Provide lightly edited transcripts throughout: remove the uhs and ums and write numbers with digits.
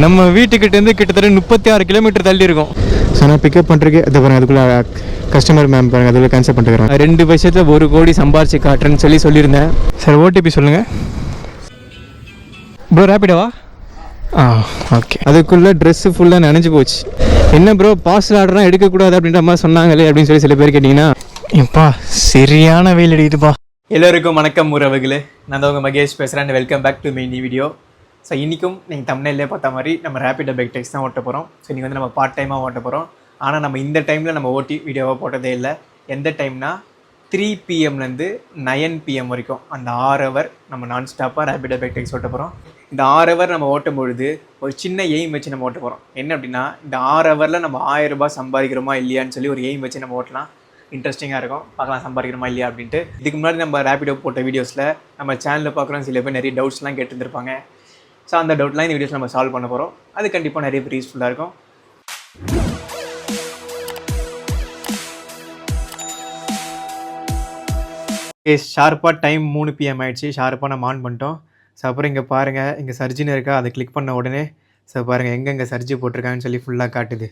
நம்ம வீட்டுக்கிட்டேருந்து கிட்டத்தட்ட 36 கிலோமீட்டர் தள்ளி இருக்கும். ஸோ நான் பிக்கப் பண்ணுறதுக்கு அது பாருங்கள், அதுக்குள்ளே கஸ்டமர் மேம் பாருங்கள், அதுக்குள்ளே கேன்சல் பண்ணிட்டுக்கிறேன். 2 வருஷத்தில் 1 கோடி சம்பாரிச்சு காட்டுறேன்னு சொல்லியிருந்தேன். சார் ஓடிபி சொல்லுங்கள் ப்ரோ. ரேப்பிடவா? ஓகே. அதுக்குள்ளே ட்ரெஸ்ஸு ஃபுல்லாக நனைஞ்சு போச்சு. என்ன ப்ரோ பார்சல் ஆர்டர்லாம் எடுக்கக்கூடாது அப்படின்ற மாதிரி சொன்னாங்களே அப்படின்னு சில பேர் கேட்டிங்கன்னா, இப்பா சரியான வெயில் அடிக்குதுப்பா. எல்லோருக்கும் வணக்கம் உறவுகளே, நான் தான் உங்கள் மகேஷ் பேசுகிறேன். Welcome back to main video. So இன்றைக்கும் நீங்கள் தமிழ்லேயே பார்த்த மாதிரி நம்ம ரேப்பிடோ பைக் டேக்ஸ் தான் ஓட்ட போகிறோம். ஸோ இன்றைக்கி நம்ம பார்ட் டைமாக ஓட்ட போகிறோம். ஆனால் நம்ம இந்த டைமில் நம்ம ஓட்டி வீடியோவாக போட்டதே இல்லை. எந்த டைம்னா 3 PM to 9 PM வரைக்கும் அந்த 6 hour நம்ம நான் ஸ்டாப்பாக ரேப்பிடோ பைக் டேக்ஸ் ஓட்ட போகிறோம். இந்த 6 hour நம்ம ஓட்டும் பொழுது ஒரு சின்ன எய்ம் வச்சு நம்ம ஓட்ட போகிறோம். என்ன அப்படின்னா, இந்த 6 hour நம்ம 1000 ரூபாய் சம்பாதிக்கிறோமா இல்லையான்னு ஒரு எய்ம் வச்சு நம்ம ஓட்டலாம். இன்ட்ரெஸ்டிங்காக இருக்கும், பார்க்கலாம் சம்பாதிக்கிறோமா இல்லையா அப்படின்ட்டு. இதுக்கு முன்னாடி நம்ம ரேப்பிடோ போட்ட வீடியோஸில் நம்ம சேனலில் பார்க்குறோம், சில பேர் நிறைய டவுட்ஸ்லாம் கேட்டுருந்துருப்பாங்க. ஸோ அந்த டவுட்லாம் இந்த வீடியோஸ் நம்ம சால்வ் பண்ண போகிறோம். அது கண்டிப்பாக நிறைய பேர் யூஸ்ஃபுல்லாக இருக்கும். ஷார்ப்பாக டைம் 3 PM ஆகிடுச்சு. ஷார்ப்பாக நம்ம ஆன் பண்ணிட்டோம். ஸோ அப்புறம் இங்கே பாருங்கள், இங்கே சர்ஜின்னு இருக்கா, அதை கிளிக் பண்ண உடனே ஸோ பாருங்கள் எங்கெங்கே சர்ஜி போட்டிருக்காங்கன்னு ஃபுல்லாக காட்டுது.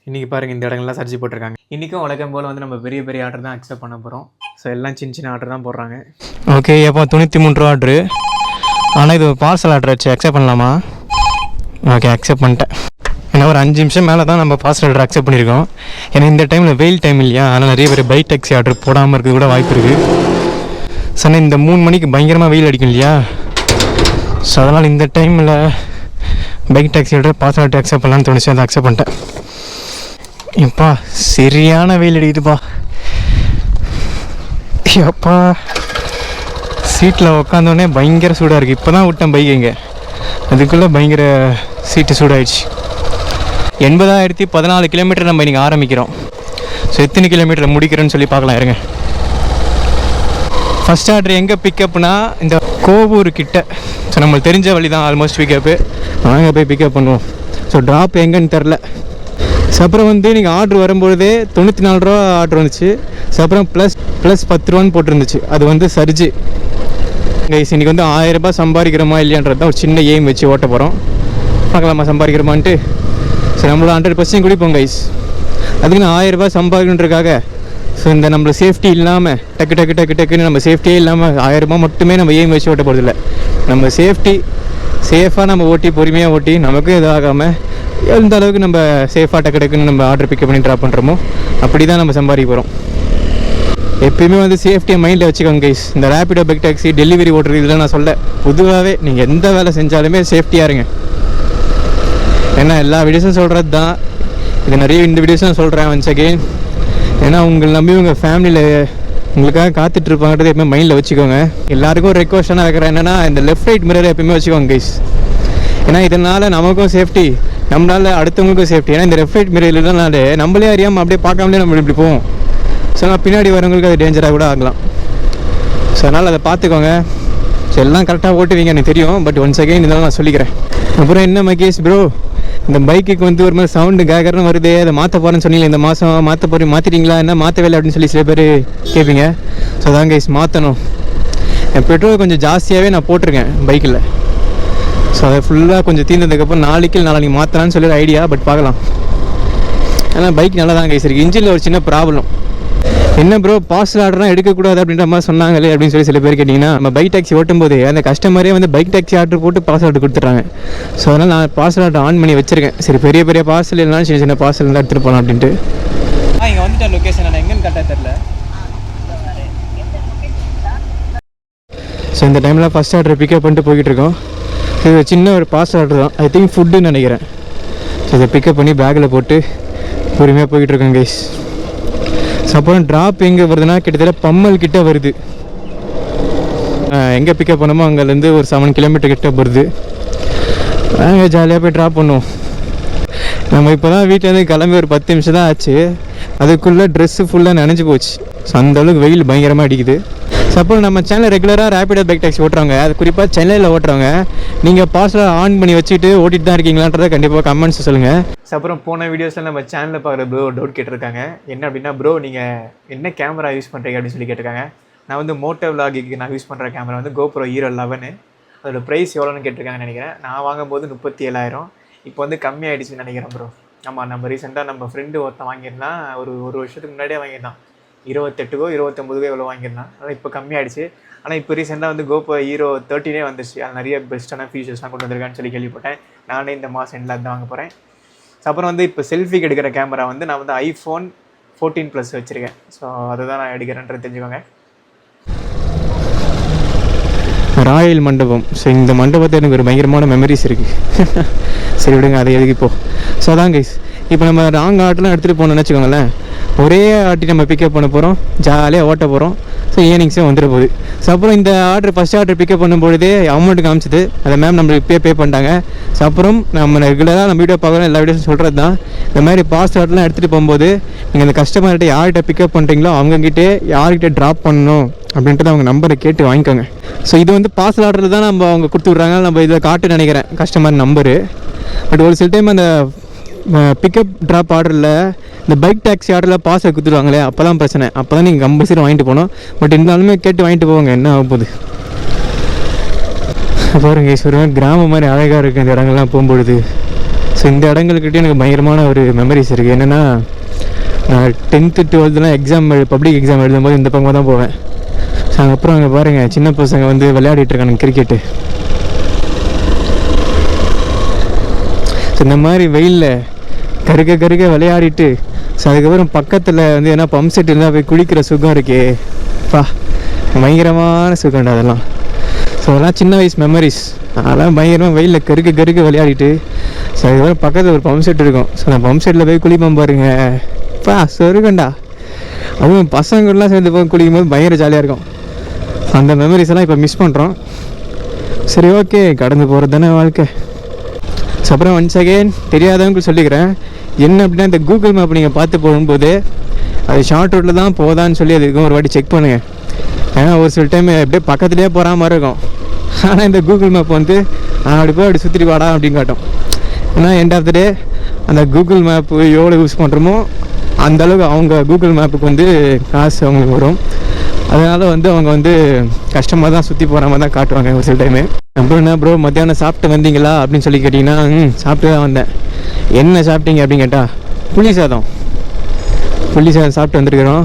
இன்றைக்கி பாருங்கள் இந்த இடங்கள்லாம் சர்ஜி போட்டிருக்காங்க. இன்றைக்கும் வழக்கம் போல் நம்ம பெரிய பெரிய ஆர்டர் தான் அக்செப்ட் பண்ண போகிறோம். ஸோ எல்லாம் சின்ன சின்ன ஆர்டர் தான் போடுறாங்க. ஓகே, எப்போ 93 ரூபா ஆர்டரு. ஆனால் இது பார்சல் ஆர்டர் வச்சு அக்செப்ட் பண்ணலாமா? ஓகே, அக்செப்ட் பண்ணிட்டேன். ஏன்னா ஒரு 5 நிமிஷம் மேலே தான் நம்ம பார்சல் ஆர்டர் அக்செப்ட் பண்ணியிருக்கோம். ஏன்னா இந்த டைமில் வெயில் டைம் இல்லையா, அதனால் நிறைய பேர் பைக் டாக்ஸி ஆர்டர் போடாமல் இருக்கிறது கூட வாய்ப்பு இருக்குது. சொன்னால் இந்த 3 மணிக்கு பயங்கரமாக வெயில் அடிக்கும் இல்லையா, ஸோ அதனால் இந்த டைமில் bike taxi order parcel order accept பண்ணலான்னு தோணுச்சு, அதை அக்செப்ட் பண்ணிட்டேன். எப்பா சரியான வெயில் அடிக்குதுப்பா. எப்பா சீட்டில் உக்காந்தோடனே பயங்கர சூடாக இருக்குது. இப்போ தான் விட்டேன் பைக், இங்கே அதுக்குள்ளே பயங்கர சீட்டு சூடாகிடுச்சு. 80,014 கிலோமீட்டர் நம்ம இன்றைக்கி ஆரம்பிக்கிறோம். ஸோ எத்தனை கிலோமீட்டர் முடிக்கிறேன்னு பார்க்கலாம் இருங்க. ஃபஸ்ட் ஆர்டர் எங்கே பிக்கப்னா இந்த கோவூர் கிட்ட. ஸோ நம்மளுக்கு தெரிஞ்ச வழி தான் ஆல்மோஸ்ட் பிக்கப்பு. நாங்கள் போய் பிக்கப் பண்ணுவோம். ஸோ ட்ராப் எங்கேன்னு தெரில. ஸோ அப்புறம் நீங்கள் ஆர்டர் வரும்பொழுதே 94 ரூபா ஆர்டர் வந்துச்சு. ஸோ அப்புறம் ப்ளஸ் 10 ரூபான்னு போட்டிருந்துச்சு. அது சர்ஜி கைஸ். இன்றைக்கி 1000 ரூபாய் சம்பாதிக்கிறோமா இல்லையான்றது தான் ஒரு சின்ன எய்ம் வச்சு ஓட்ட போகிறோம். பார்க்கலாமா சம்பாதிக்கிறோமான்ட்டு. ஸோ நம்மளோட 100% குடிப்போம் கைஸ். அதுக்கு நான் 1000 ரூபாய் சம்பாதிக்கணுன்றக்காக ஸோ இந்த நம்மள சேஃப்டி இல்லாமல் டக்குன்னு நம்ம சேஃப்டியே இல்லாமல் 1000 ரூபாய் மட்டுமே நம்ம எய்ம் வச்சு ஓட்ட போகிறதில்ல. நம்ம சேஃபாக நம்ம ஓட்டி பொறுமையாக ஓட்டி நமக்கும் இதாகாமல் எந்த அளவுக்கு நம்ம சேஃபாக டக்குன்னு நம்ம ஆர்டர் பிக்கப் பண்ணி ட்ராப் பண்ணுறோமோ அப்படி தான் நம்ம சம்பாதிக்க போகிறோம். எப்பயுமே சேஃப்டியை மைண்டில் வச்சுக்கோங்க கைஸ். இந்த ரேப்பிடோ பைக் டாக்ஸி டெலிவரி ஓட்டுறது இதெல்லாம் நான் சொல்ல, பொதுவாகவே நீங்கள் எந்த வேலை செஞ்சாலுமே சேஃப்டியாக இருங்க. ஏன்னா எல்லா வீடியோஸும் சொல்கிறது தான், இது நிறைய இந்த வீடியோஸும் நான் சொல்கிறேன் ஒன்ஸ் அகெயின். ஏன்னா உங்களை நம்பி உங்கள் ஃபேமிலியில் உங்களுக்காக காத்துட்ருப்பாங்கன்றது எப்பவுமே மைண்டில் வச்சுக்கோங்க. எல்லாருக்கும் ஒரு ரெக்வஸ்டாக வைக்கிறேன், என்னென்னா இந்த லெஃப்ட் ரைட் மிரரை எப்பயுமே வச்சுக்கோங்க கைஸ். ஏன்னா இதனால் நமக்கும் சேஃப்டி, நம்மளால் அடுத்தவங்களுக்கும் சேஃப்டி. ஏன்னா இந்த லெஃப்ட் ரைட் மிரர் இல்லைனாலே நம்மளே அறியாமல் அப்படியே பார்க்காமலே நம்ம இப்படி போவோம். ஸோ நான் பின்னாடி வரவங்களுக்கு அது டேஞ்சராக கூட ஆகலாம். ஸோ அதனால் அதை பார்த்துக்கோங்க. ஸோ எல்லாம் கரெக்டாக ஓட்டுவீங்க எனக்கு தெரியும், பட் ஒன்ஸ் அகெயின் இதெல்லாம் நான் சொல்லிக்கிறேன். அப்புறம் என்ன மகேஷ் ப்ரோ, இந்த பைக்குக்கு ஒரு மாதிரி சவுண்டு கேட்கறன்னு வருது, அதை மாற்ற போகிறேன்னு சொன்னீங்க, இந்த மாதம் மாற்றிட்டீங்களா, என்ன மாற்றவே அப்படின்னு சில பேர் கேட்பீங்க. ஸோ அதான் கைஸ் மாற்றணும். என் பெட்ரோல் கொஞ்சம் ஜாஸ்தியாகவே நான் போட்டிருக்கேன் பைக்கில். ஸோ அதை ஃபுல்லாக கொஞ்சம் தீர்ந்ததுக்கப்புறம் நாளைக்கு மாற்றலான்னு சொல்லி ஐடியா, பட் பார்க்கலாம். ஏன்னா பைக் நல்லா தான் கைஸ் இருக்குது. இன்ஜினில் ஒரு சின்ன ப்ராப்ளம். என்ன ப்ரோ பார்சல் ஆர்டர்லாம் எடுக்கக்கூடாது அப்படின்ற மாதிரி சொன்னாங்களே அப்படின்னு சில பேர் கேட்டிங்கன்னா, நம்ம பைக் டாக்ஸி ஓட்டும்போது அந்த கஸ்டமரே பைக் டாக்ஸி ஆர்டர் போட்டு பார்சல் ஆர்டர் கொடுத்துட்றாங்க. ஸோ அதனால் நான் பார்சல் ஆர்டர் ஆன் பண்ணி வச்சுருக்கேன். சரி பெரிய பெரிய பார்சல் இல்லைனாலும் சின்ன பார்சல் இருந்தால் எடுத்துகிட்டு போகலாம் அப்படின்ட்டு. இங்கே வந்துட்டேன் லொக்கேஷன், நான் எங்கேன்னு கரெக்டாக தெரில. ஸோ இந்த டைமில் ஃபஸ்ட் ஆர்டர் பிக்கப் பண்ணிட்டு போய்கிட்டு இருக்கோம். இது சின்ன ஒரு பார்சல் ஆர்டர் தான், ஐ திங்க் ஃபுட்டுன்னு நினைக்கிறேன். ஸோ இதை பிக்கப் பண்ணி பேக்கில் போட்டு பொறுமையாக போய்கிட்டு இருக்கோம் கைஸ். ஸோ அப்புறம் ட்ராப் எங்கே வருதுன்னா கிட்டத்தட்ட பம்மல் கிட்டே வருது. எங்கே பிக்கப் பண்ணோமோ அங்கேருந்து ஒரு 7 கிலோமீட்டர் கிட்ட வருது. நாங்கள் ஜாலியாக போய் ட்ராப் பண்ணுவோம். நம்ம இப்போ தான் வீட்டிலேருந்து கிளம்பி ஒரு 10 நிமிஷம் தான் ஆச்சு. அதுக்குள்ளே ட்ரெஸ்ஸு ஃபுல்லாக நனைஞ்சு போச்சு. ஸோ அந்தளவுக்கு வெயில் பயங்கரமாக அடிக்குது. ஸோ அப்புறம் நம்ம சேனல் ரெகுலராக ரேப்பிடோ பைக் டாக்ஸி ஓட்டுறவங்க, அது குறிப்பாக சென்னையில் ஓட்டுறவங்க, நீங்கள் பார்சலை ஆன் பண்ணி வச்சுட்டு ஓட்டிகிட்டு தான் இருக்கீங்களான்றதை கண்டிப்பாக கமெண்ட்ஸ் சொல்லுங்கள். ஸோ அப்புறம் போன வீடியோஸில் நம்ம சேனலில் பார்க்குற ப்ரோ டவுட் கேட்டிருக்காங்க. என்ன அப்படின்னா, ப்ரோ நீங்கள் என்ன கேமரா யூஸ் பண்ணுறீங்க அப்படின்னு கேட்டிருக்காங்க. நான் மோட்டோ விலாகிக்கு நான் யூஸ் பண்ணுற கேமரா GoPro Hero 11. அதோட ப்ரைஸ் எவ்வளோன்னு கேட்டிருக்காங்கன்னு நினைக்கிறேன். நான் வாங்கும்போது 37,000. இப்போ வந்து கம்மியாகிடுச்சுன்னு நினைக்கிறேன் ப்ரோ. ஆமாம், நம்ம ரீசெண்டாக நம்ம ஃப்ரெண்டு ஒருத்தன் வாங்கியிருந்தான், ஒரு வருஷத்துக்கு முன்னாடியே வாங்கியிருந்தான். 28க்கோ 29க்கோ எவ்வளோ வாங்கியிருந்தான். ஆனால் இப்போ கம்மியாகிடுச்சு. ஆனால் இப்போ ரீசெண்டாக வந்து GoPro Hero 13 வந்துருச்சு. அது நிறைய பெஸ்ட்டான ஃபீச்சர்ஸ்லாம் கொண்டு வந்திருக்கான்னு சொல்லி கேள்விப்பட்டேன். நானே இந்த மாதம் எண்டில் தான் வாங்க போகிறேன். அப்புறம் வந்து இப்போ செல்ஃபிக்கு எடுக்கிற கேமரா வந்து நான் வந்து iPhone 14 Plus வச்சுருக்கேன். ஸோ அதுதான் நான் எடுக்கிறேன்றது தெரிஞ்சுக்கோங்க. ராயல் மண்டபம். ஸோ இந்த மண்டபத்தை எனக்கு ஒரு பயங்கரமான மெமரிஸ் இருக்குது. சரி விடுங்க, அதை எதுக்கு இப்போது. ஸோ அதான் கைஸ், இப்போ நம்ம ராங் ஆட்டெலாம் எடுத்துகிட்டு போகணும்னு வச்சுக்கோங்களேன். ஒரே ஆட்டி நம்ம பிக்கப் பண்ண போகிறோம், ஜாலியாக ஓட்ட போகிறோம். ஸோ ஏர்னிங்ஸே வந்துட போகுது. ஸோ அப்புறம் இந்த ஃபஸ்ட் ஆர்டர் பிக்கப் பண்ணும்பொழுதே அமௌண்ட் காமிச்சிது. அதை மேம் நம்மளுக்கு இப்போயே பே பண்ணிட்டாங்க. ஸோ அப்புறம் நம்ம ரெகுலராக நம்ம வீடியோ பார்க்குறோம், எல்லா வீடியோஸும் சொல்கிறது தான். இந்த மாதிரி பாஸ்ட் ஆர்டர்லாம் எடுத்துகிட்டு போகும்போது நீங்கள் இந்த கஸ்டமர்கிட்ட யார்கிட்ட பிக்கப் பண்ணுறீங்களோ அவங்ககிட்டே யார்கிட்ட ட்ராப் பண்ணணும் அப்படின்ட்டு அவங்க நம்பரை கேட்டு வாங்கிக்கோங்க. ஸோ இது வந்து பார்சல் ஆர்டரில் தான் நம்ம அவங்க கொடுத்து விட்றாங்க. நம்ம இதை காட்டு நினைக்கிறேன் கஸ்டமர் நம்பரு. பட் ஒரு சில டைம் அந்த பிக்கப் ட்ராப் ஆர்டரில் இந்த பைக் டாக்ஸி ஆர்டரில் பார்சல் கொடுத்துருவாங்களே, அப்போ தான் பிரச்சனை. அப்போ தான் நீங்கள் கம்பல்சரி வாங்கிட்டு போகணும். பட் இருந்தாலுமே கேட்டு வாங்கிட்டு போவாங்க, என்ன ஆக போகுது பாருங்க. ஈஸ்வரன் கிராமம் மாதிரி அழகாக இருக்குது இந்த இடங்கள்லாம் போகும்பொழுது. ஸோ இந்த இடங்கள்கிட்டே எனக்கு பயங்கரமான ஒரு மெமரிஸ் இருக்குது. என்னென்னா நான் 10th 12th exam public exam எழுதும்போது இந்த பக்கமாக தான் போவேன். ஸோ அப்புறம் அங்கே பாருங்கள் சின்ன பசங்க வந்து விளையாடிட்டு இருக்காங்க கிரிக்கெட்டு. ஸோ இந்த மாதிரி வெயிலில் கருக்க விளையாடிட்டு, ஸோ அதுக்கப்புறம் பக்கத்தில் வந்து ஏன்னா பம்ப் செட் இருந்தால் போய் குளிக்கிற சுகம் இருக்கே, பா பயங்கரமான சுகம்டா அதெல்லாம். ஸோ அதெல்லாம் சின்ன வயசு மெமரிஸ். அதெல்லாம் பயங்கரமாக வெயிலில் கருக்க விளையாடிட்டு, ஸோ அதுக்கப்புறம் பக்கத்தில் ஒரு பம்ப் செட் இருக்கும். ஸோ அந்த பம்ப் செட்டில் போய் குளிப்போம் பாருங்க, பா சொருகண்டா. அதுவும் பசங்கள்லாம் சேர்ந்து போய் குளிக்கும் போது பயங்கர ஜாலியாக இருக்கும். அந்த மெமரிஸ் எல்லாம் இப்போ மிஸ் பண்ணுறோம். சரி, ஓகே, கடந்து போகிறது தானே வாழ்க்கை. ஸோ அப்புறம் ஒன்ஸ் அகெயின் தெரியாதவங்களுக்கு சொல்லிக்கிறேன், என்ன அப்படின்னா இந்த கூகுள் மேப் நீங்கள் பார்த்து போகும்போது அது ஷார்ட் ரூட்டில் தான் போதான்னு சொல்லி அதுக்கும் ஒரு வாட்டி செக் பண்ணுங்கள். ஏன்னா ஒரு சில டைம் எப்படியே பக்கத்துலேயே போகிற மாதிரி இருக்கும். ஆனால் இந்த கூகுள் மேப் வந்து அப்படி போய் அப்படி சுற்றிட்டு வாடா அப்படின்னு காட்டும். ஏன்னா எண்ட் ஆஃப் த டே அந்த கூகுள் மேப்பு எவ்வளோ யூஸ் பண்ணுறோமோ அந்தளவுக்கு அவங்க கூகுள் மேப்புக்கு வந்து காசு அவங்களுக்கு வரும். அதனால் வந்து அவங்க வந்து கஷ்டமாக தான் சுற்றி போகிற மாதிரி தான் காட்டுவாங்க ஒரு சில டைமு. அப்புறம் என்ன ப்ரோ மத்தியானம் சாப்பிட்டு வந்தீங்களா அப்படின்னு சொல்லி கேட்டிங்கன்னா, சாப்பிட்டு தான் வந்தேன். என்ன சாப்பிட்டீங்க அப்படின்னு கேட்டால் புளி சாதம் சாப்பிட்டு வந்துருக்குறோம்.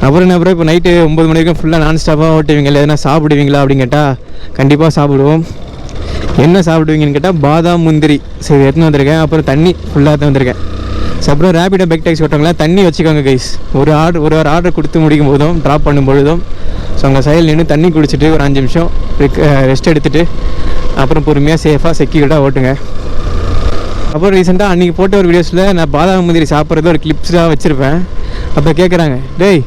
அப்புறம் என்ன ப்ரோ இப்போ நைட்டு 9 மணி வரைக்கும் ஃபுல்லாக நான் ஸ்டாப்பாக ஓட்டுவீங்களா, எதனா சாப்பிடுவீங்களா அப்படின்னு கேட்டால் கண்டிப்பாக சாப்பிடுவோம். என்ன சாப்பிடுவீங்கன்னு கேட்டால் பாதாம் முந்திரி சரி எடுத்துன்னு வந்திருக்கேன். அப்புறம் தண்ணி ஃபுல்லாக தான் வந்திருக்கேன். ஸோ அப்புறம் ரேபிடோ பைக் டாக்ஸி ஓட்டவங்களாம் தண்ணி வச்சுக்கோங்க கைஸ். ஒரு ஆர்டர் கொடுத்து முடிக்கும் போதும் ட்ராப் பண்ணும் பொழுதும் ஸோ அங்கே சைடில் நின்று தண்ணி குடிச்சிட்டு ஒரு 5 நிமிஷம் ரெஸ்ட் எடுத்துகிட்டு அப்புறம் பொறுமையாக சேஃபாக செக்யூர்டாக ஓட்டுங்க. அப்புறம் ரீசெண்டாக அன்றைக்கி போட்ட ஒரு வீடியோஸில் நான் பாதாம் முந்திரி சாப்பிட்றது ஒரு கிளிப்ஸாக வச்சுருப்பேன். அப்போ கேட்குறாங்க, டேய்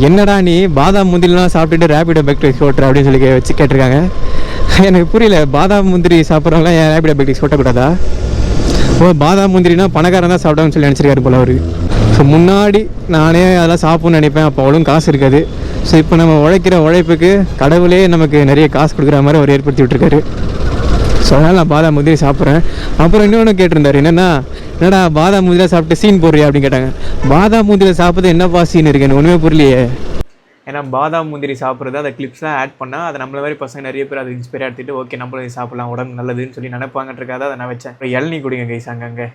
என்னடா நீ பாதாம் முந்திரிலாம் சாப்பிட்டுட்டு ரேபிடோ பைக் டாக்ஸி ஓட்டுற அப்படின்னு சொல்லி கேட்டிருக்காங்க. எனக்கு புரியல, பாதாம் முந்திரி சாப்பிட்றவங்களாம் ஏன் ரேபிடோ பைக் டாக்ஸி ஓட்டக்கூடாதா? ஓ, பாதாம் முந்திரினா பணக்காரன் தான் சாப்பிட்டாங்கன்னு சொல்லி நினச்சிருக்காரு போல அவருக்கு. ஸோ முன்னாடி நானே அதெல்லாம் சாப்பிட்ணுன்னு நினைப்பேன், அப்போ அவ்வளோ காசு இருக்காது. ஸோ இப்போ நம்ம உழைக்கிற உழைப்புக்கு கடவுளே நமக்கு நிறைய காசு கொடுக்குற மாதிரி அவர் ஏற்படுத்தி விட்டுருக்காரு. ஸோ அதனால் நான் பாதாம் முந்திரி சாப்பிட்றேன். அப்புறம் இன்னொன்று கேட்டிருந்தார், என்னடா பாதாம் முந்திரியாக சாப்பிட்டு சீன் போடுறியா அப்படின்னு கேட்டாங்க. பாதாம் முந்திரியில் சாப்பிட்றது என்னப்பா சீன் இருக்கு, எனக்கு ஒன்றுமே புரியலையே. ஏன்னா பாதாம் முந்திரி சாப்பிட்றது அந்த கிளிப்ஸ்லாம் ஆட் பண்ணால் அதை நம்மள மாதிரி பசங்க நிறைய பேர் அதை இன்ஸ்பைர் எடுத்துகிட்டு ஓகே நம்மளும் இதை சாப்பிட்லாம், உடம்பு நல்லதுன்னு சொல்லி நினைப்பாங்கன்றக்காக அதை நான் வச்சேன். இப்போ இளநீ குடிங்க கைஸ் அங்கங்கே.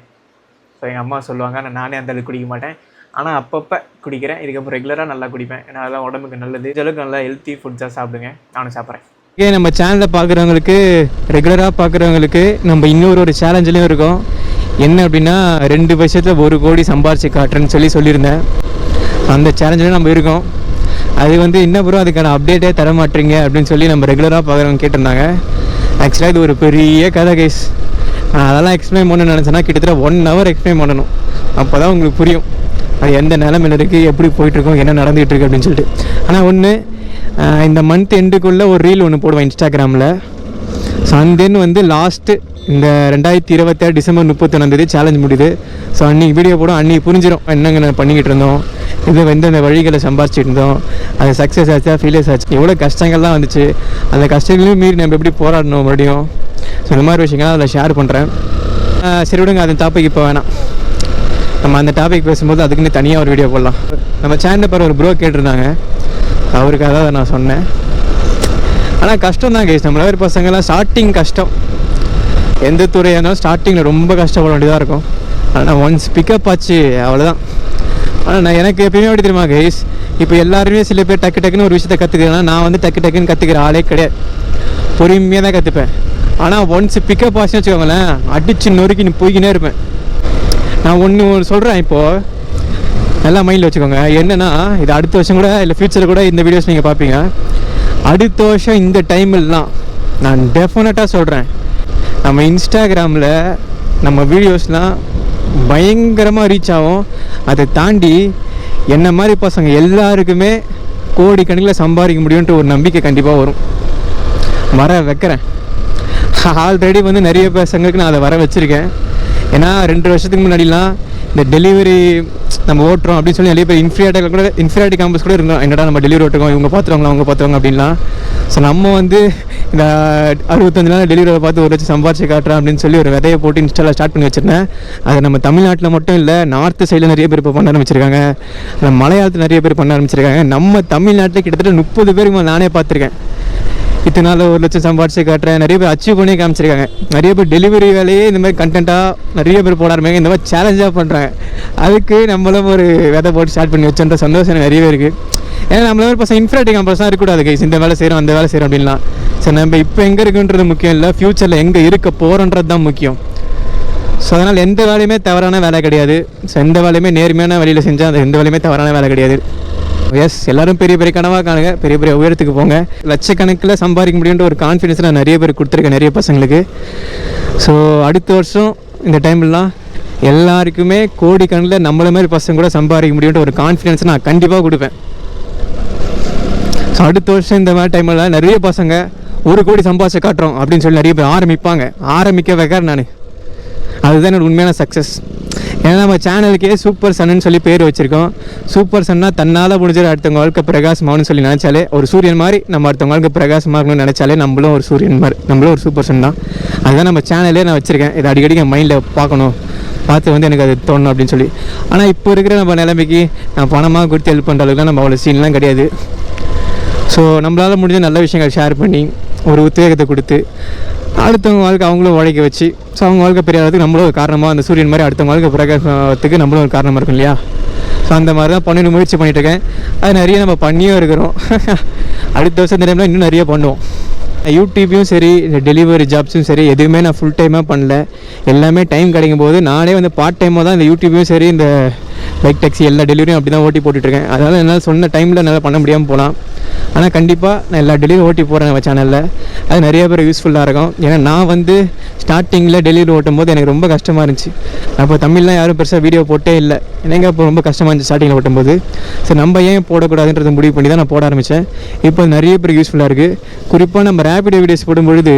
ஸோ எங்கள் அம்மா சொல்லுவாங்க, நானே அந்த அளவுக்கு குடிக்க மாட்டேன், ஆனால் அப்பப்போ குடிக்கிறேன். இதுக்கப்புறம் ரெகுலராக நல்லா குடிப்பேன். ஏன்னா அதெல்லாம் உடம்புக்கு நல்லது. இதளவுக்கு நல்லா ஹெல்த்தி ஃபுட்ஸாக சாப்பிடுங்க, நானும் சாப்பிட்றேன். ஓகே, நம்ம சேனலில் பார்க்குறவங்களுக்கு ரெகுலராக பார்க்குறவங்களுக்கு நம்ம இன்னொரு சேலஞ்சிலையும் இருக்கோம். என்ன அப்படின்னா 2 வருஷத்தில் 1 கோடி சம்பாரிச்சு காட்டுறேன்னு சொல்லியிருந்தேன். அந்த சேலஞ்சில் நம்ம இருக்கோம். அது வந்து என்ன ப்ரோ அதுக்கான அப்டேட்டே தர மாட்டீங்க அப்படின்னு சொல்லி நம்ம ரெகுலராக பார்க்குறவங்க கேட்டிருந்தாங்க. ஆக்சுவலாக இது ஒரு பெரிய கதை கைஸ். நான் அதெல்லாம் எக்ஸ்பிளைன் பண்ணணும்னு நினச்சேன்னா கிட்டத்தட்ட 1 hour எக்ஸ்பிளைன் பண்ணணும். அப்போ தான் உங்களுக்கு புரியும் அது எந்த நிலமையில இருக்குது, எப்படி போயிட்டுருக்கோம், என்ன நடந்துகிட்டு இருக்குது அப்படின்னு சொல்லிட்டு. ஆனால் ஒன்று, இந்த மந்த் எண்டுக்குள்ளே ஒரு ரீல் ஒன்று போடுவேன் இன்ஸ்டாகிராமில். ஸோ அண்ட் தென் வந்து லாஸ்ட்டு இந்த 2026 டிசம்பர் 31 சேலஞ்ச் முடியுது. ஸோ அன்றைக்கி வீடியோ போடும், அன்றைக்கி புரிஞ்சிடும் என்னங்க நான் பண்ணிக்கிட்டு இருந்தோம், இது வந்து அந்த வழிகளை சம்பாரிச்சிட்டு இருந்தோம், அது சக்ஸஸ் ஆச்சா ஃபெயிலியர்ஸ் ஆச்சு, எவ்வளோ கஷ்டங்கள்லாம் வந்துச்சு, அந்த கஷ்டங்களையும் மீறி நம்ம எப்படி போராடணும் மறுபடியும். ஸோ இந்த மாதிரி விஷயங்கள் அதில் ஷேர் பண்ணுறேன். சரி விடுங்க, அந்த டாபிக் இப்போ வேணாம். நம்ம அந்த டாபிக் பேசும்போது அதுக்குன்னு தனியாக ஒரு வீடியோ போடலாம். நம்ம சேனலில் பாரு ஒரு ப்ரோ கேட்டிருந்தாங்க, அவருக்காக தான் நான் சொன்னேன். ஆனால் கஷ்டம் தான் கைஸ். நம்மள பசங்கள்லாம் ஸ்டார்டிங் கஷ்டம், எந்த துறையாக இருந்தாலும் ஸ்டார்டிங்கில் ரொம்ப கஷ்டப்பட வேண்டியதாக இருக்கும். ஆனால் ஒன்ஸ் பிக்கப் ஆச்சு அவ்வளோதான். ஆனால் நான் எனக்கு எப்பயுமே அப்படி தெரியுமா கைஸ், இப்போ எல்லாருமே சில பேர் டக்கு டக்குன்னு ஒரு விஷயத்தை கற்றுக்கிறேன்னா நான் வந்து டக்கு டக்குன்னு கற்றுக்கிற ஆளே கிடையாது. பொறுமையாக தான் கற்றுப்பேன். ஆனால் ஒன்ஸ் பிக்கப் ஆச்சுன்னு வச்சுக்கோங்களேன், அடிச்சு நொறுக்கி போய்கினே இருப்பேன். நான் ஒன்று சொல்கிறேன், இப்போது நல்லா மைண்டில் வச்சுக்கோங்க. என்னென்னா, இது அடுத்த வருஷம் கூட இல்லை ஃப்யூச்சரில் கூட இந்த வீடியோஸ் நீங்கள் பார்ப்பீங்க. அடுத்த வருஷம் இந்த டைம்லாம் நான் டெஃபினட்டாக சொல்கிறேன், நம்ம இன்ஸ்டாகிராமில் நம்ம வீடியோஸ்லாம் பயங்கரமாக ரீச் ஆகும். அதை தாண்டி என்ன மாதிரி பசங்க எல்லாருக்குமே கோடிக்கணக்கில் சம்பாதிக்க முடியும்ன்ற ஒரு நம்பிக்கை கண்டிப்பாக வரும். வர வைக்கிறேன். ஆல்ரெடி வந்து நிறைய பசங்களுக்கு நான் அதை வர வச்சுருக்கேன். ஏன்னா 2 வருஷத்துக்கு முன்னாடிலாம் இந்த டெலிவரி நம்ம ஓட்டுறோம் அப்படின்னு சொல்லி நிறைய பேர் இன்ஃபீரியாரிட்டி காம்பஸ் கூட இருந்தோம். என்னடா நம்ம டெலிவரி ஓட்டுறோம், இவங்க பார்த்துருவாங்களா அவங்க பார்த்துருவாங்க அப்படின்லாம். ஸோ நம்ம வந்து இந்த 65 நாள் டெலிவரியை பார்த்து ஒரு லட்சம் சம்பாரிச்சு காட்டுறோம் அப்படின்னு சொல்லி ஒரு விதையை போட்டு இன்ஸ்டாவில் ஸ்டார்ட் பண்ணி வச்சுருந்தேன். அது நம்ம தமிழ்நாட்டில் மட்டும் இல்லை, நார்த்து சைடில் நிறைய பேர் இப்போ பண்ண ஆரம்பிச்சிருக்காங்க, மலையாளத்தில் நிறைய பேர் பண்ண ஆரம்பிச்சிருக்காங்க. நம்ம தமிழ்நாட்டில் கிட்டத்தட்ட 30 பேருக்கு நானே பார்த்துருக்கேன். இத்தனை நாள் 1 லட்சம் சம்பாரிச்சு காட்டுறேன். நிறைய பேர் அச்சீவ் பண்ணி காமிச்சிருக்காங்க. நிறைய பேர் டெலிவரி வேலையே இந்த மாதிரி கண்டென்ட்டாக நிறைய பேர் போட ஆரம்பிங்க, இந்த மாதிரி சேலஞ்சாக பண்ணுறாங்க. அதுக்கு நம்மளும் ஒரு விதை போட்டு ஸ்டார்ட் பண்ணி வச்சுன்ற சந்தோஷம் நிறையவே இருக்குது. ஏன்னா நம்மள ஒரு பசங்க இன்ஃபீரியாரிட்டி காம்பஸ்லாம் இருக்கக்கூடாது கைஸ். இந்த வேலை செய்கிறோம் அந்த வேலை செய்கிறோம் அப்படின்லாம். சரி, நம்ம இப்போ எங்கே இருக்குன்றது முக்கியம் இல்லை, ஃப்யூச்சரில் எங்கே இருக்க போகிறோன்றது தான் முக்கியம். ஸோ அதனால் எந்த வேலையுமே தவறான வேலை கிடையாது. ஸோ எந்த வேலையுமே நேர்மையான வழியில் செஞ்சால் அந்த எந்த வேலையுமே தவறான வேலை கிடையாது. எஸ், எல்லோரும் பெரிய பெரிய கனவாக காணுங்க, பெரிய பெரிய உயரத்துக்கு போங்க. லட்சக்கணக்கில் சம்பாதிக்க முடியுன்ற ஒரு கான்ஃபிடன்ஸ் நான் நிறைய பேர் கொடுத்துருக்கேன், நிறைய பசங்களுக்கு. ஸோ அடுத்த வருஷம் இந்த டைம்லாம் எல்லாருக்குமே கோடிக்கணக்கில் நம்மள மாதிரி பசங்க கூட சம்பாதிக்க முடியுன்ற ஒரு கான்ஃபிடன்ஸ் நான் கண்டிப்பாக கொடுப்பேன். ஸோ அடுத்த வருஷம் இந்த மாதிரி டைமில் நிறைய பசங்க 1 கோடி சம்பாதிச்சு காட்டுறோம் அப்படின்னு சொல்லி நிறைய பேர் ஆரம்பிக்க வைக்கிறேன் நான். அதுதான் என்னோட உண்மையான சக்ஸஸ். ஏன்னா நம்ம சேனலுக்கே சூப்பர் சன்னு சொல்லி பேர் வச்சுருக்கோம். சூப்பர் சன்னா தன்னால் முடிஞ்சது அடுத்தவங்க வாழ்க்கை பிரகாசமாகனு சொல்லி நினச்சாலே, ஒரு சூரியன் மாதிரி நம்ம அடுத்தவங்க வாழ்க்கை பிரகாசமாகணும்னு நினச்சாலே நம்மளும் ஒரு சூரியன் மாதிரி, நம்மளும் ஒரு சூப்பர் சன் தான். அதுதான் நம்ம சேனலே நான் வச்சுருக்கேன். இதை அடிக்கடி என் மைண்டில் பார்த்து வந்து எனக்கு அது தோணும் அப்படின்னு சொல்லி. ஆனால் இப்போ இருக்கிற நம்ம நிலைமைக்கு நான் பணமாக கொடுத்து ஹெல்ப் பண்ணுற அளவுக்குலாம் நம்ம அவ்வளோ சீன்லாம் கிடையாது. ஸோ நம்மளால் முடிஞ்ச நல்ல விஷயங்கள் ஷேர் பண்ணி ஒரு உத்வேகத்தை கொடுத்து அடுத்தவங்க வாழ்க்கை அவங்களும் உழைக்க வச்சு, ஸோ அவங்க வாழ்க்கை பெரியாகிறதுக்கு நம்மளும் ஒரு காரணமாக, அந்த சூரியன் மாதிரி அடுத்தவங்க வாழ்க்கை பிரகாசத்துக்கு நம்மளும் ஒரு காரணமாக இருக்கும் இல்லையா? ஸோ அந்த மாதிரி தான் பண்ணி முயற்சி பண்ணிகிட்ருக்கேன். அது நிறைய நம்ம பண்ணியும் இருக்கிறோம். அடுத்த வருஷம் இந்த டைமில் இன்னும் நிறைய பண்ணுவோம். யூடியூப்பையும் சரி, இந்த டெலிவரி ஜாப்ஸும் சரி, எதுவுமே நான் ஃபுல் டைமாக பண்ணல. எல்லாமே டைம் கிடைக்கும் போது நானே வந்து பார்ட் டைமாக தான் இந்த யூடியூப்பையும் சரி, இந்த பைக் டாக்ஸி எல்லா டெலிவரியும் அப்படி தான் ஓட்டி போட்டுட்ருக்கேன். அதனால் என்னால் சொன்ன டைமில் என்னால் பண்ண முடியாமல் போகலாம். ஆனால் கண்டிப்பாக நான் எல்லா டெலிவரி ஓட்டி போகிறேன் நம்ம சேனலில். அது நிறைய பேர் யூஸ்ஃபுல்லாக இருக்கும். ஏன்னா நான் வந்து ஸ்டார்டிங்கில் டெலிவரி ஓட்டும் போது எனக்கு ரொம்ப கஷ்டமாக இருந்துச்சு. அப்போ தமிழ்லாம் யாரும் பெருசாக வீடியோ போட்டே இல்லை. எனக்கு அப்போ ரொம்ப கஷ்டமாக இருந்துச்சு ஸ்டார்டிங்கில் ஓட்டும்போது. சரி, நம்ம ஏன் போடக்கூடாதுன்றதை முடிவு பண்ணி தான் நான் போட ஆரம்பித்தேன். இப்போ நிறைய பேருக்கு யூஸ்ஃபுல்லாக இருக்குது. குறிப்பாக நம்ம ரேபிடோ வீடியோஸ் போடும்பொழுது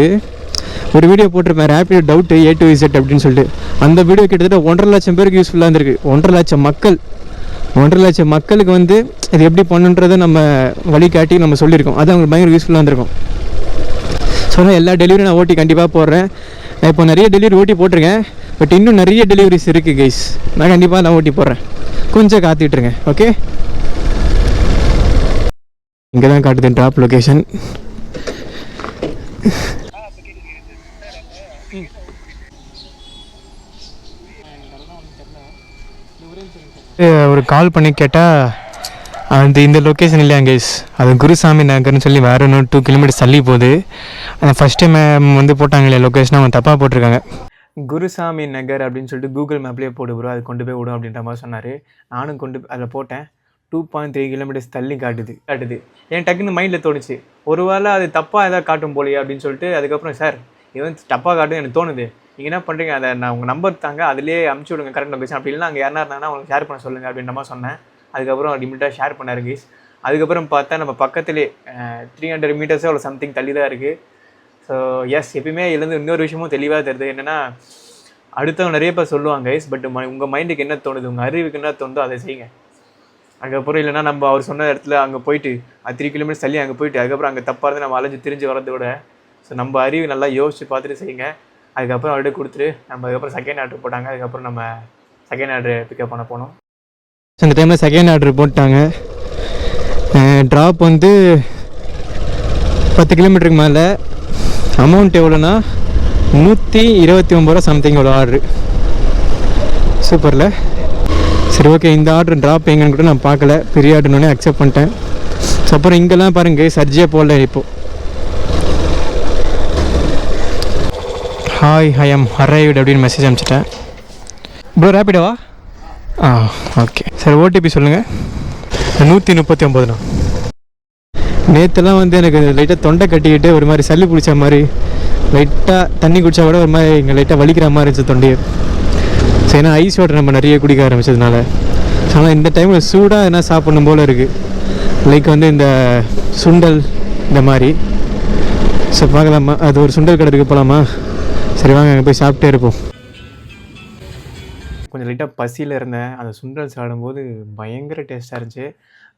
ஒரு வீடியோ போட்டிருப்பேன், Rapido doubt A to Z அப்படின்னு சொல்லிட்டு. அந்த வீடியோ கிட்டத்தட்ட 1.5 லட்சம் பேருக்கு யூஸ்ஃபுல்லாக இருந்திருக்கு. 1.5 லட்சம் மக்களுக்கு வந்து இது எப்படி பண்ணுன்றதை நம்ம வழிகாட்டி நம்ம சொல்லியிருக்கோம். அது அவங்களுக்கு பயங்கர யூஸ்ஃபுல்லாக இருந்திருக்கும். ஸோ எல்லா டெலிவரியும் நான் ஓட்டி கண்டிப்பாக போடுறேன். நான் இப்போ நிறைய டெலிவரி ஓட்டி போட்டிருக்கேன். பட் இன்னும் நிறைய டெலிவரிஸ் இருக்குது கைஸ். நான் கண்டிப்பாக நான் ஓட்டி போடுறேன். கொஞ்சம் காத்துட்ருங்க. ஓகே, இங்கே தான் காட்டுது ட்ராப் லொக்கேஷன். ஒரு கால் பண்ணி கேட்டால் அந்த இந்த லொக்கேஷன் இல்லையா கைஸ், அது குருசாமி நகர்னு சொல்லி வேறு இன்னும் 2 கிலோமீட்டர் தள்ளி போகுது. அந்த ஃபஸ்ட் டைம் வந்து போட்டாங்க இல்லையா லொக்கேஷன், அவங்க தப்பாக போட்டிருக்காங்க. குருசாமி நகர் அப்படின்னு சொல்லிட்டு கூகுள் மேப்லேயே போட்டு ப்ரோ, அது கொண்டு போய் விடும் அப்படின்ற மாதிரி சொன்னார். நானும் அதில் போட்டேன். 2.3 கிலோமீட்டர்ஸ் தள்ளி காட்டுது. என் டக்குன்னு மைண்டில் தோணுச்சு, ஒரு வேளை அது தப்பாக எதாவது காட்டும் போலியா அப்படின்னு சொல்லிட்டு. அதுக்கப்புறம் சார் இது வந்து தப்பாக காட்டுன்னு எனக்கு தோணுது, நீங்கள் என்ன பண்ணுறீங்க, அதை நான் உங்கள் நம்பர் தாங்க, அதிலே அமுச்சு விடுங்க கரெக்ட் லொக்கேஷன், அப்படி இல்லைனா அங்கே யாரா இருந்தாங்கன்னா உங்களுக்கு ஷேர் பண்ண சொல்லுங்கள் அப்படின்ற மாதிரி சொன்னேன். அதுக்கப்புறம் லிமிட்டாக ஷேர் பண்ணார் கைஸ். அதுக்கப்புறம் பார்த்தா நம்ம பக்கத்துலேயே 300 மீட்டர்ஸே அவ்வளோ சம்திங் தள்ளி தான் இருக்குது. ஸோ எஸ், எப்பயுமே இதுலேருந்து இன்னொரு விஷயமும் தெளிவாக தெரியுது. என்னென்னா, அடுத்தவங்க நிறைய பேர் சொல்லுவாங்க கைஸ், பட் உங்கள் மைண்டுக்கு என்ன தோணுது, உங்கள் அறிவுக்கு என்ன தோணுதோ அதை செய்யுங்க. அதுக்கப்புறம் இல்லைனா நம்ம அவர் சொன்ன இடத்துல அங்கே போயிட்டு 3 கிலோமீட்டர்ஸ் தள்ளி அங்கே போயிட்டு அதுக்கப்புறம் அங்கே தப்பாக இருந்து நம்ம அலைஞ்சு திரிஞ்சு வரதை விட, ஸோ நம்ம அறிவு நல்லா யோசிச்சு பார்த்துட்டு செய்யுங்க. அதுக்கப்புறம் அவர்கிட்ட கொடுத்துட்டு நம்ம அதுக்கப்புறம் செகண்ட் ஆர்டர் போட்டாங்க. அதுக்கப்புறம் நம்ம செகண்ட் ஆர்டர் பிக்கப் பண்ண போனோம். ஸோ இந்த டைமில் செகண்ட் ஆர்டர் போட்டாங்க. ட்ராப் வந்து 10 கிலோமீட்டருக்கு மேலே. அமௌண்ட் எவ்வளோன்னா 129 ரூபா சம்திங் எவ்வளோ ஆர்டரு. சூப்பரில். சரி ஓகே, இந்த ஆர்டர் ட்ராப் எங்கன்னு கூட நான் பார்க்கல, பெரிய ஆர்டர்னோடனே அக்செப்ட் பண்ணிட்டேன். ஸோ அப்புறம் இங்கெல்லாம் பாருங்கள் சர்ஜியாக போடல. இப்போது ஹாய் ஐ எம் அரைவ்டு அப்படின்னு மெசேஜ் அனுப்பிச்சிட்டேன். ப்ரோ ரேப்பிடவா? ஓகே சரி, ஓடிபி சொல்லுங்கள். 139. நேற்றுலாம் வந்து எனக்கு லைட்டாக தொண்டை கட்டிக்கிட்டு ஒரு மாதிரி சளி பிடிச்ச மாதிரி, லைட்டாக தண்ணி குடித்தா கூட ஒரு மாதிரி இங்கே லைட்டாக வலிக்கிற மாதிரி இருந்துச்சு தொண்டையை. ஸோ ஏன்னா ஐஸ் வாட்டர் நம்ம நிறைய குடிக்க ஆரம்பிச்சதுனால. ஆனால் இந்த டைமில் சூடாக என்ன சாப்பிடணும் போல் இருக்குது. லைக் வந்து இந்த சுண்டல் இந்த மாதிரி. ஸோ பார்க்கலாமா, அது ஒரு சுண்டல் கடை இருக்குது, போகலாமா? சரி வாங்க அங்கே போய் சாப்பிட்டே இருப்போம். கொஞ்சம் லைட்டாக பசியில் இருந்தேன். அந்த சுண்டல் சாப்பிடும்போது பயங்கர டேஸ்ட்டாக இருந்துச்சு.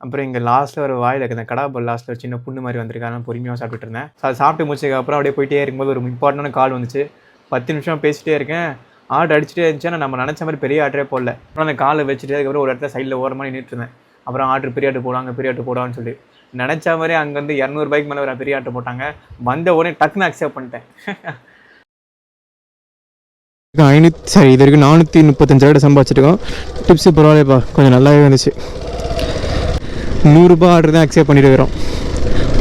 அப்புறம் இங்கே லாஸ்ட்டில் ஒரு வாயில் இந்த கடாபல் லாஸ்ட்டில் ஒரு சின்ன புண்ணு மாதிரி வந்திருக்கு, அதனால் பொறுமையாக சாப்பிட்டுட்டு இருந்தேன். ஸோ அது சாப்பிட்டு முடிச்சதுக்கப்புறம் அப்படியே போயிட்டே இருக்கும்போது ஒரு இம்பார்ட்டண்டான கால் வந்துச்சு. 10 நிமிஷம் பேசிகிட்டே இருக்கேன், ஆர்டர் அடிச்சுட்டே இருந்துச்சு. ஆனால் நம்ம நினச்ச மாதிரி பெரிய ஆர்டரே போடல. அப்புறம் அந்த காலை வச்சுட்டு அதுக்கப்புறம் ஒரு இடத்துல சைடில் ஓரமாக நின்றுட்டு இருந்தேன். அப்புறம் ஆர்டர் பெரிய ஆர்டர் போடுவாங்க, பெரிய ஆர்டர் போடுவான்னு சொல்லி நினச்ச மாதிரி அங்கே வந்து 200 ரூபாய்க்கு மேலே ஒரு பெரிய ஆர்டர் போட்டாங்க. வந்த உடனே டக்குன்னு அக்செப்ட் பண்ணிட்டேன். சரி, இது வரைக்கும் 435 ரூபாய் சம்பாதிச்சிருக்கோம். டிப்ஸு பரவாயில்லப்பா, கொஞ்சம் நல்லாவே வந்துச்சு. 100 ரூபா ஆர்டர் தான் அக்செப்ட் பண்ணியிருக்கிறோம்.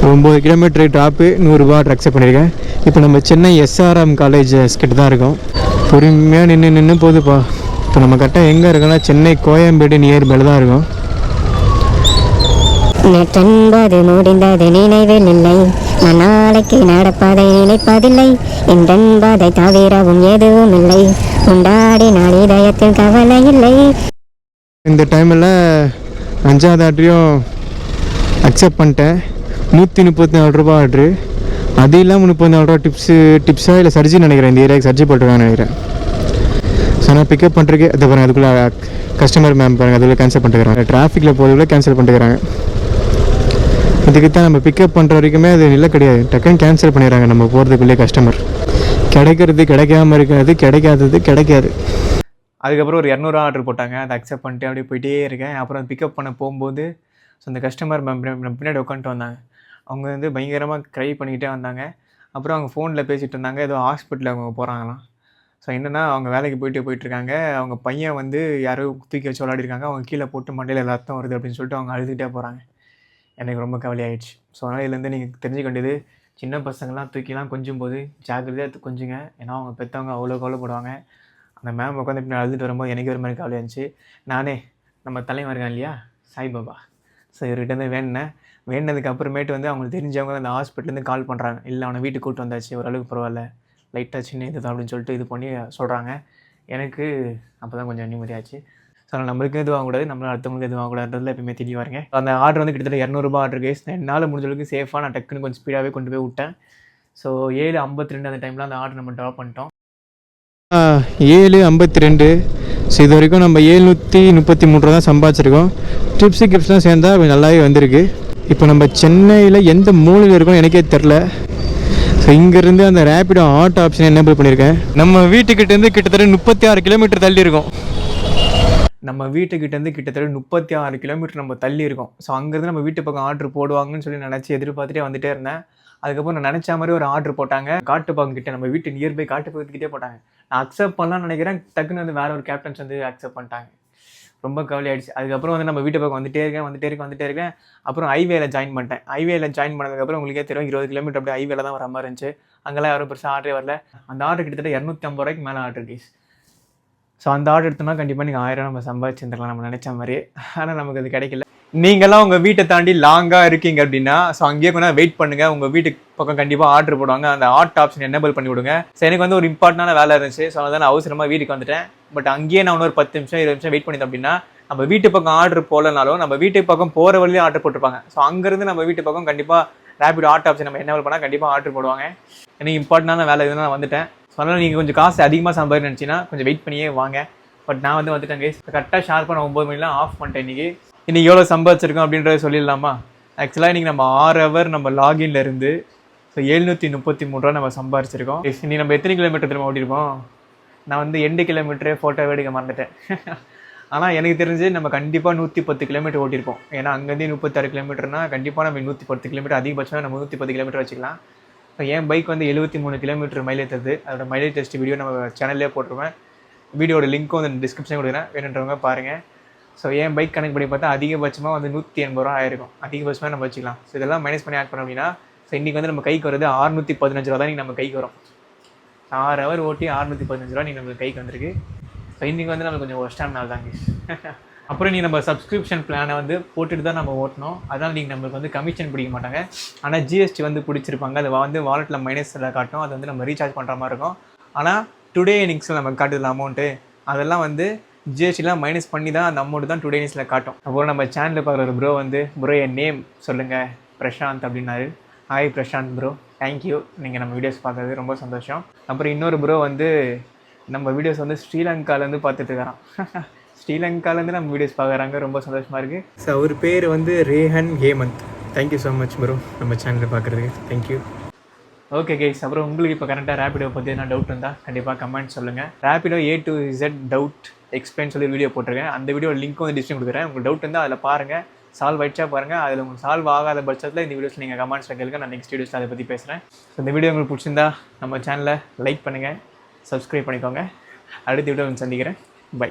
9 கிலோமீட்டர் ட்ராப்பு 100 ரூபா ஆர்டர் அக்செப்ட் பண்ணியிருக்கேன். இப்போ நம்ம சென்னை SRM காலேஜ் கிட்ட தான் இருக்கோம். பொறுமையாக நின்று போகுதுப்பா. இப்போ நம்ம கரெக்டாக எங்கே இருக்கோம்னா சென்னை கோயம்பேடு நியர்பையில் தான் இருக்கும். நேற்றென்பது முடிந்தது நினைவில் இல்லை, நான் நாளைக்கு நடப்பதை நினைப்பதில்லை, இன்றென்பதை தவிரவும் எதுவும் இல்லை, உண்டாடி நான் இதயத்தில் கவலை இல்லை. இந்த டைமில் 5வது ஆர்டரையும் அக்செப்ட் பண்ணிட்டேன். 134 ரூபா ஆர்டரு. அது இல்லாமல் 34 ரூபா டிப்ஸாக இல்லை சர்ஜி நினைக்கிறேன். இந்த ஏரியாவுக்கு சர்ஜி போட்டுருக்கான்னு நினைக்கிறேன். ஸோ நான் பிக்கப் பண்ணுறதுக்கு அது பாருங்கள், அதுக்குள்ளே கஸ்டமர் மேம் பாருங்கள், அதுக்குள்ளே கேன்சல் பண்ணிட்டுக்கிறாங்க. டிராஃபிக்கில் போகிறதுக்குள்ளே கேன்சல் பண்ணிட்டுக்கிறாங்க. இதுக்கு தான் நம்ம பிக்கப் பண்ணுற வரைக்குமே அது இல்லை கிடையாது, டக்குன்னு கேன்சல் பண்ணிடுறாங்க நம்ம போகிறதுக்குள்ளே கஸ்டமர். கிடைக்கிறது கிடைக்காமல் இருக்கிறது, கிடைக்காதது கிடைக்காது. அதுக்கப்புறம் ஒரு 200 ஆர்டர் போட்டாங்க, அதை அக்செப்ட் பண்ணிட்டு அப்படியே போயிட்டே இருக்கேன். அப்புறம் பிக்கப் பண்ண போகும்போது ஸோ அந்த கஸ்டமர் பின்னாடி உட்காந்துட்டு வந்தாங்க. அவங்க வந்து பயங்கரமாக க்ரை பண்ணிக்கிட்டே வந்தாங்க. அப்புறம் அவங்க ஃபோனில் பேசிகிட்டு இருந்தாங்க, ஏதோ ஹாஸ்பிட்டலில் அவங்க போகிறாங்களாம். ஸோ என்னென்னா அவங்க வேலைக்கு போயிட்டுருக்காங்க. அவங்க பையன் வந்து யாரோ தூக்கி வச்சு விளையாடிருக்காங்க, அவங்க கீழே போட்டு மண்டையில் ரத்தம் வருது அப்படின்னு சொல்லிட்டு அவங்க அழுதுகிட்டே போகிறாங்க. எனக்கு ரொம்ப கவலையாயிடுச்சு. ஸோ அதனால் இதுலேருந்து நீங்கள் தெரிஞ்சுக்க வேண்டியது, சின்ன பசங்கள்லாம் தூக்கிலாம் கொஞ்சம் போது ஜாக்கிரதையாக கொஞ்சுங்க. ஏன்னா அவங்க பெற்றவங்க அவ்வளோ கவலைப்படுவாங்க. அந்த மேம் உட்காந்து இப்படி அழுதுட்டு வரும்போது எனக்கு ஒரு மாதிரி கவலையாச்சு. நானே நம்ம தலைவன் இருக்கான் இல்லையா சாய்பாபா, ஸோ இவர்கிட்ட வேண்டினதுக்கு அப்புறமேட்டு வந்து அவங்களுக்கு தெரிஞ்சவங்க அந்த ஹாஸ்பிட்டலேருந்து கால் பண்ணுறாங்க, இல்லை அவனை வீட்டுக்கு கூப்பிட்டு வந்தாச்சு, ஓரளவுக்கு பரவாயில்ல, லைட்டாக சின்ன இது தான் அப்படின்னு சொல்லிட்டு இது பண்ணி சொல்கிறாங்க. எனக்கு அப்போ தான் கொஞ்சம் நிம்மதியாச்சு. ஸோ அதனால் நம்மளுக்கு எதுவும் ஆகக்கூடாது, நம்மளால் அடுத்தவங்களுக்கு எதுவும் ஆகக்கூடாதுன்றதுல எப்பயுமே தெளிவாருங்க. அந்த ஆர்டர் வந்து கிட்டத்தட்ட 200 ரூபா ஆர்டர் கேஸ். என்னால் முடிஞ்ச அளவுக்கு சேஃபாக நான் டக்குன்னு கொஞ்சம் ஸ்பீடாகவே கொண்டு போய் விட்டேன். ஸோ 7:52 அந்த டைமில் அந்த ஆர்டர் நம்ம ட்ராப் பண்ணிட்டோம். 7:52. ஸோ இது வரைக்கும் நம்ம 733 ரூபா தான் சம்பாதிச்சிருக்கோம். டிப்ஸு கிப்ஸ்லாம் சேர்ந்தா கொஞ்சம் நல்லாவே வந்திருக்கு. இப்போ நம்ம சென்னையில் எந்த மூலையில் இருக்கோம் எனக்கே தெரில. ஸோ இங்கேருந்து அந்த ரேப்பிடோ ஆட்டோ ஆப்ஷன் எனேபிள் பண்ணியிருக்கேன். நம்ம வீட்டுக்கிட்டேருந்து கிட்டத்தட்ட 36 கிலோமீட்டர் தள்ளி இருக்கோம். நம்ம வீட்டுக்கிட்டேருந்து கிட்டத்தட்ட 36 கிலோமீட்டர் நம்ம தள்ளி இருக்கோம். ஸோ அங்கேருந்து நம்ம வீட்டு பக்கம் ஆர்டர் போடுவாங்கன்னு சொல்லி நினச்சி எதிர்பார்த்துட்டே வந்துட்டே இருந்தேன். அதுக்கப்புறம் நான் நினச்ச மாதிரி ஒரு ஆர்டர் போட்டாங்க காட்டுப்பாக்கம் கிட்டே, நம்ம வீட்டு நியர்பை காட்டுப்பாக்கத்துக்கிட்டே போட்டாங்க. நான் அக்செப்ட் பண்ணலாம்னு நினைக்கிறேன், டக்குன்னு வந்து வேறு ஒரு கேப்டன்ஸ் வந்து அக்செப்ட் பண்ணிட்டாங்க. ரொம்ப கவலையாயிடுச்சு. அதுக்கப்புறம் வந்து நம்ம வீட்டு பக்கம் வந்துட்டே இருக்கேன். அப்புறம் ஹைவேல ஜாயின் பண்ணிட்டேன். ஹைவேல ஜாயின் பண்ணதுக்கப்புறம் உங்களுக்கே தெரியும் 20 கிலோமீட்டர் அப்படியே ஹைவேல தான் வர மாதிரி இருந்துச்சு. அங்கெல்லாம் யாரும் பெருசாக ஆர்டரே வரல. அந்த ஆர்டர் கிட்டத்தட்ட 250 ரூபாய்க்கு மேலே ஆர்டர் கேஸ். ஸோ அந்த ஆர்டர் எடுத்தோம்னா கண்டிப்பாக நீங்கள் 1000 நம்ம சம்பாதிச்சிருந்துக்கலாம் நம்ம நினச்ச மாதிரி. ஆனால் நமக்கு அது கிடைக்கல. நீங்களாம் உங்கள் வீட்டை தாண்டி லாங்காக இருக்கீங்க அப்படின்னா ஸோ அங்கேயே கொஞ்சம் வெயிட் பண்ணுங்கள். உங்கள் வீட்டுக்கு பக்கம் கண்டிப்பாக ஆர்டர் போடுவாங்க. அந்த ஆர்ட் ஆப்ஷன் எனேபிள் பண்ணி விடுங்க. ஸோ எனக்கு வந்து ஒரு இம்பார்ட்டண்டான வேலை இருந்துச்சு. ஸோ அதனால் நான் அவசரமாக வீட்டுக்கு வந்துட்டேன். பட் அங்கேயே நான் இன்னொரு 10 நிமிஷம் 20 நிமிஷம் வெயிட் பண்ணிட்டேன் அப்படின்னா நம்ம வீட்டு பக்கம் ஆர்டர் போடலனாலும் நம்ம வீட்டு பக்கம் போகிற வழியிலே ஆர்டர் போட்டிருப்பாங்க. ஸோ அங்கேருந்து நம்ம வீட்டு பக்கம் கண்டிப்பாக ரேபிட் ஆர்ட் ஆப்ஷன் நம்ம எனேபிள் பண்ணால் கண்டிப்பாக ஆர்டர் போடுவாங்க. எனக்கு இம்பார்ட்டண்டான வேலை இதுன்னு நான் வந்துட்டேன். ஸோ அதனால் நீங்கள் கொஞ்சம் காசு அதிகமாக சம்பாதிக்க நினச்சின்னா கொஞ்சம் வெயிட் பண்ணியே வாங்க. பட் நான் வந்துட்டேன் கைஸ். கரெக்டாக ஷார்ப்பாக நான் 9 மணிலாம் ஆஃப் பண்ணிட்டேன். இன்றைக்கி எவ்வளோ சம்பாதிச்சிருக்கோம் அப்படின்றத சொல்லிடலாமா? ஆக்சுவலாக இன்றைக்கி நம்ம 6 ஹவர் நம்ம லாகின்ல இருந்து ஸோ 733 ரூபா நம்ம சம்பாதிச்சிருக்கோம். இன்னைக்கு நம்ம எத்தனை கிலோமீட்டர் திரும்ப ஓட்டிருப்போம்? நான் வந்து 2 கிலோமீட்டரே ஃபோட்டோவே எடுக்க மறந்துட்டேன். ஆனால் எனக்கு தெரிஞ்சு நம்ம கண்டிப்பாக 110 கிலோமீட்டர் ஓட்டியிருப்போம். ஏன்னா அங்கேருந்து 36 கிலோமீட்டர்னா கண்டிப்பாக நம்ம 110 கிலோமீட்டர் அதிகபட்சமாக நம்ம 110 கிலோமீட்டர் வச்சுக்கலாம். இப்போ என் பைக் வந்து 73 கிலோமீட்டர் மைலேஜ் தருது. அதோட மைலேஜ் டெஸ்ட் வீடியோ நம்ம சேனல்லே போட்டுருவேன். வீடியோட லிங்க்கும் வந்து டிஸ்கிரிப்ஷன் கொடுக்குறேன், வேணுன்றவங்க பாருங்கள். ஸோ என் பைக் கணக்கு படி பார்த்தா அதிகபட்சமாக வந்து 180 ரூபா ஆயிருக்கும். அதிகபட்சமாக நம்ம வச்சுக்கலாம். ஸோ இதெல்லாம் மைனஸ் பண்ணி ஆட் பண்ணோம் அப்படின்னா ஸோ இன்றைக்கி வந்து நம்ம கைக்கு வருது 615 ரூபா தான் இன்றைக்கி நம்ம கைக்கு வரும். 6 ஹவர் ஓட்டி 615 ரூபா நீங்கள் நம்மளுக்கு கைக்கு வந்திருக்கு. ஸோ இன்றைக்கி வந்து நம்ம கொஞ்சம் ஒஸ்டான நாள் தாங்க. அப்புறம் நீ நம்ம சப்ஸ்கிரிப்ஷன் பிளானை வந்து போட்டுட்டு தான் நம்ம ஓட்டணும். அதனால் நீங்கள் நம்மளுக்கு வந்து கமிஷன் பிடிக்க மாட்டாங்க. ஆனால் ஜிஎஸ்டி வந்து பிடிச்சிருப்பாங்க. அது வந்து வாலெட்டில் மைனஸில் காட்டும். அது வந்து நம்ம ரீசார்ஜ் பண்ணுற மாதிரி இருக்கும். ஆனால் டுடே இனிங்ஸில் நம்ம காட்டுதில்ல அமௌண்ட்டு, அதெல்லாம் வந்து ஜிஎஸ்டிலாம் மைனஸ் பண்ணி தான் அந்த அமௌண்ட் தான் டுடே இனிங்ஸில் காட்டும். அப்புறம் நம்ம சேனலில் பார்க்குற ஒரு ப்ரோ வந்து ப்ரோ என் நேம் சொல்லுங்கள் பிரசாந்த் அப்படின்னாரு. Hi Prashanth bro, thank you. நீங்கள் நம்ம வீடியோஸ் பார்க்குறது ரொம்ப சந்தோஷம். அப்புறம் இன்னொரு ப்ரோ வந்து நம்ம வீடியோஸ் வந்து ஸ்ரீலங்காலேருந்து பார்த்துட்டு இருக்காரான். ஸ்ரீலங்காலேருந்து நம்ம வீடியோஸ் பார்க்குறாங்க, ரொம்ப சந்தோஷமாக இருக்குது. ஸோ அவர் பேர் வந்து Rehan Hemanth. Thank you so much bro நம்ம சேனலில் பார்க்குறதுக்கு, தேங்க்யூ. ஓகே கைஸ், அப்புறம் உங்களுக்கு இப்போ கரெக்டாக ரேப்பிடோ பற்றி என்ன டவுட் இருந்தால் கண்டிப்பாக கமெண்ட் சொல்லுங்கள். Rapido A to Z doubt explain சொல்லி வீடியோ போட்டிருக்கேன். அந்த வீடியோ லிங்க்கும் வந்து டிஸ்கிரிப்ஷன் கொடுக்குறேன். உங்களுக்கு டவுட் இருந்தால் அதில் பாருங்கள், சால்வ் ஆயிடுச்சா பாருங்கள். அதில் உங்களுக்கு சால்வ் ஆகாத பட்சத்தில் இந்த வீடியோஸ் நீங்கள் கமெண்ட்ஸில் கேளுங்க. நான் நெக்ஸ்ட் வீடியோஸில் அதை பற்றி பேசுகிறேன். ஸோ இந்த வீடியோ உங்களுக்கு பிடிச்சிருந்தா நம்ம சேனலை லைக் பண்ணுங்கள், சப்ஸ்கிரைப் பண்ணிக்கோங்க. அடுத்த வீடியோ சந்திக்கிறேன். பை.